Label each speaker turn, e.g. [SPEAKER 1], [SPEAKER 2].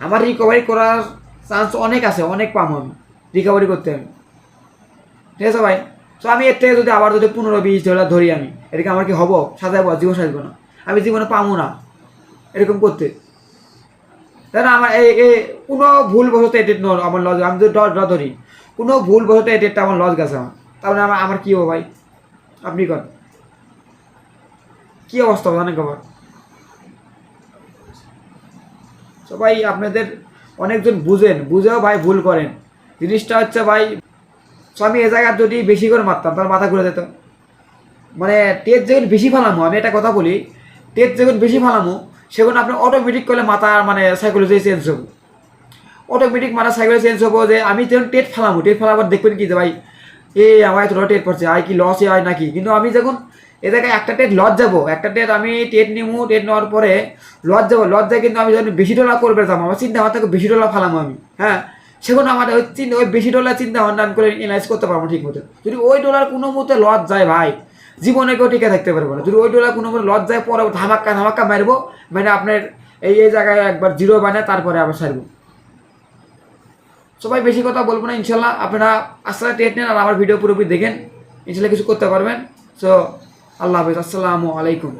[SPEAKER 1] আমার রিকভারি করার চান্স অনেক আছে, অনেক পাবো আমি রিকভারি করতে আমি। ঠিক আছে ভাই? তো আমি এর থেকে যদি আবার যদি 15-20 ডলার ধরি আমি, এটাকে আমার কি হবো? সাজাবো? জীবন সাজবো না, আমি জীবনে পাবো না এরকম করতে। তাই না? আমার এই কোনো ভুল বশত এডিট নয় আমার লজ, আমি যদি ধরি কোনো ভুল বশত এডিটটা আমার লজ গেছে আমার, তারপরে আমার কী হবো ভাই? আপনি কন কী অবস্থা হবে জানেন খবর? সবাই আপনাদের অনেকজন বুঝেও ভাই ভুল করেন। জিনিসটা হচ্ছে ভাই, সো আমি এ জায়গায় যদি বেশি করে মারতাম তার মাথা ঘুরে যেত। মানে টেট যখন বেশি ফালামো, আমি একটা কথা বলি, টেট যখন বেশি ফালামো সেখন আপনি অটোমেটিক করলে মাথা মানে সাইকোলজি চেঞ্জ হবো, অটোমেটিক মাথা সাইকোলজি চেঞ্জ হবো যে আমি যখন টেট ফালামো, টেট ফালাবার দেখবেন কি যে ভাই আমার এতটা টেট পড়ছে, আর কি লসই হয় নাকি। কিন্তু আমি যখন এ জায়গায় একটা টেট লস যাবো, একটা টেট আমি টেট নিমু, টেট নেওয়ার পরে লস যাবো, লস যায় কিন্তু আমি যখন বেশি ডলার করবে যাবো, আমার চিন্তা আমার থেকে বেশি ডলার ফালামো আমি, হ্যাঁ, সেখন আমার ওই বেশি ডলার চিন্তা ভাবনা করে এনালাইজ করতে পারবো ঠিক মতো। যদি ওই ডলার কোনো মতে লস যায় ভাই, জীবনে কেউ টিকে থাকতে পারবো না। যদি ওই ডলার কোনো মতো লস যায়, পরে ধামাক্কা মারবো, মানে আপনার এই জায়গায় একবার জিরো বানায় তারপরে আবার সারবো। সবাই বেশি কথা বলবো না, ইনশাল্লাহ আপনারা আস্তে আস্তে টেট নেন আর আমার ভিডিও পুরোপুরি দেখেন, ইনশাল্লাহ কিছু করতে পারবেন। সো আল্লাহ হাফেজ, আসসালামু আলাইকুম।